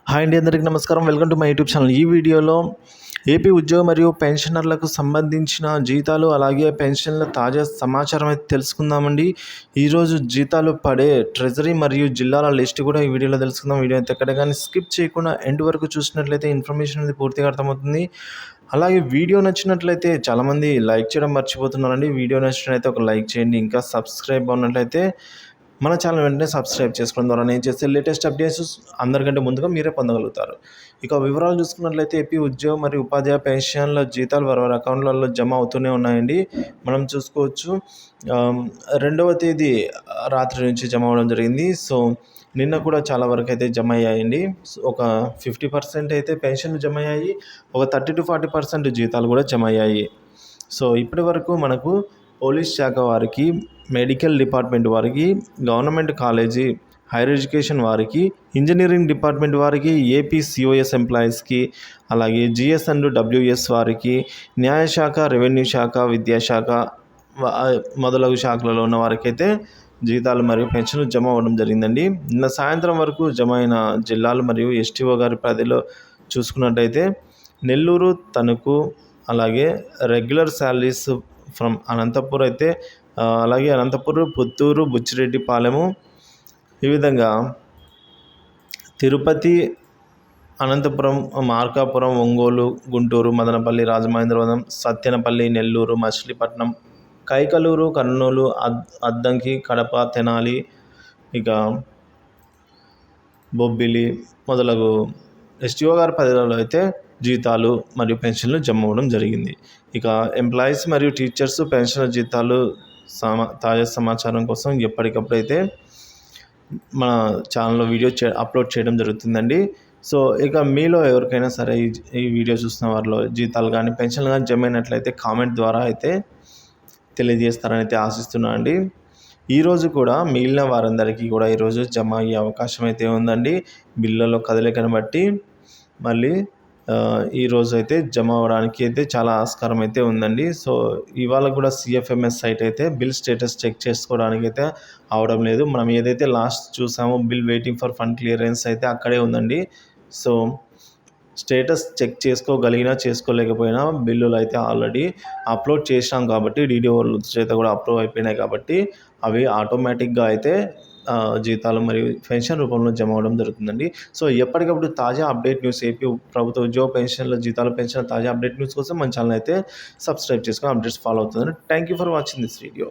Hi అండి, అందరికీ నమస్కారం. Welcome to my YouTube channel. ఈ వీడియోలో ఏపీ ఉద్యోగ మరియు పెన్షనర్లకు సంబంధించిన జీతాలు అలాగే పెన్షన్ల తాజా సమాచారం అయితే తెలుసుకుందామండి. ఈరోజు జీతాలు పడే ట్రెజరీ మరియు జిల్లాల లిస్ట్ కూడా ఈ వీడియోలో తెలుసుకుందాం. వీడియో అయితే ఎక్కడ కానీ స్కిప్ చేయకుండా ఎండ్ వరకు చూసినట్లయితే ఇన్ఫర్మేషన్ అనేది పూర్తిగా అర్థమవుతుంది. అలాగే వీడియో నచ్చినట్లయితే చాలామంది లైక్ చేయడం మర్చిపోతున్నారండి. వీడియో నచ్చినట్లయితే ఒక లైక్ చేయండి. ఇంకా సబ్స్క్రైబ్ అవునట్లయితే మన ఛానల్ వెంటనే సబ్స్క్రైబ్ చేసుకోవడం ద్వారా నేను చేసే లేటెస్ట్ అప్డేట్స్ అందరికంటే ముందుగా మీరే పొందగలుగుతారు. ఇక వివరాలు చూసుకున్నట్లయితే ఏపీ ఉద్యోగ మరియు ఉపాధ్యాయ పెన్షన్ల జీతాలు వారి అకౌంట్లలో జమ అవుతూనే ఉన్నాయండి. మనం చూసుకోవచ్చు. 2వ తేదీ రాత్రి నుంచి జమ అవ్వడం జరిగింది. సో నిన్న కూడా చాలా వరకు అయితే జమ అయ్యాయండి. ఒక 50% అయితే పెన్షన్లు జమ అయ్యాయి. ఒక 30-40% జీతాలు కూడా జమ అయ్యాయి. సో ఇప్పటి వరకు మనకు పోలీస్ శాఖ వారికి, మెడికల్ డిపార్ట్మెంట్ వారికి, గవర్నమెంట్ కాలేజీ హైయర్ ఎడ్యుకేషన్ వారికి, ఇంజనీరింగ్ డిపార్ట్మెంట్ వారికి, ఏపీ సిఓఎస్ ఎంప్లాయీస్కి, అలాగే జిఎస్ అండ్ డబ్ల్యూఎస్ వారికి, న్యాయశాఖ, రెవెన్యూ శాఖ, విద్యాశాఖ మొదలగు శాఖలలో ఉన్న వారికైతే జీతాలు మరియు పెన్షన్లు జమ అవ్వడం జరిగిందండి. నిన్న సాయంత్రం వరకు జమ అయిన జిల్లాలు మరియు ఎస్టీఓ గారి పరిధిలో చూసుకున్నట్టయితే నెల్లూరు, తణుకు, అలాగే రెగ్యులర్ శాలరీస్ ఫ్రమ్ అనంతపూర్ అయితే అలాగే అనంతపూర్, పుత్తూరు, బుచ్చిరెడ్డిపాలెము, ఈ విధంగా తిరుపతి, అనంతపురం, మార్కాపురం, ఒంగోలు, గుంటూరు, మదనపల్లి, రాజమహేంద్రవరం, సత్తెనపల్లి, నెల్లూరు, మచిలీపట్నం, కైకలూరు, కర్నూలు, అద్దంకి, కడప, తెనాలి, ఇక బొబ్బిలి మొదలగు ఎస్టీఓ గారి పరిధిలో అయితే జీతాలు మరియు పెన్షన్లు జమ అవ్వడం జరిగింది. ఇక ఎంప్లాయీస్ మరియు టీచర్స్ పెన్షన్ల జీతాలు తాజా సమాచారం కోసం ఎప్పటికప్పుడు అయితే మన ఛానల్లో వీడియో అప్లోడ్ చేయడం జరుగుతుందండి. సో ఇక మీలో ఎవరికైనా సరే ఈ వీడియో చూస్తున్న వారిలో జీతాలు కానీ పెన్షన్లు కానీ జమ అయినట్లయితే కామెంట్ ద్వారా అయితే తెలియజేస్తారని అయితే ఆశిస్తున్నాను అండి. ఈరోజు కూడా మిగిలిన వారందరికీ కూడా ఈరోజు జమ అయ్యే అవకాశం అయితే ఉందండి. బిల్లులో కదలికను బట్టి మళ్ళీ ఈరోజు అయితే జమ అవ్వడానికి అయితే చాలా ఆస్కారం అయితే ఉందండి. సో ఇవాళ కూడా సిఎఫ్ఎంఎస్ సైట్ అయితే బిల్ స్టేటస్ చెక్ చేసుకోవడానికి అయితే అవడం లేదు. మనం ఏదైతే లాస్ట్ చూసామో bill waiting for fund clearance అయితే అక్కడే ఉందండి. సో స్టేటస్ చెక్ చేసుకోగలిగినా చేసుకోలేకపోయినా బిల్లులు అయితే ఆల్రెడీ అప్లోడ్ చేసినాం కాబట్టి డీడీఓ చేత కూడా అప్రూవ్ అయిపోయినాయి కాబట్టి అవి ఆటోమేటిక్గా అయితే జీతాలు మరియు పెన్షన్ రూపంలో జమ అవ్వడం జరుగుతుందండి. సో ఎప్పటికప్పుడు తాజా అప్డేట్ న్యూస్, ఏపీ ప్రభుత్వ ఉద్యోగ పెన్షన్ల జీతాలు పెన్షన్ తాజా అప్డేట్ న్యూస్ కోసం మన ఛానల్ అయితే సబ్స్క్రైబ్ చేసుకొని అప్డేట్స్ ఫాలో అవుతుందండి. Thank you for watching this video.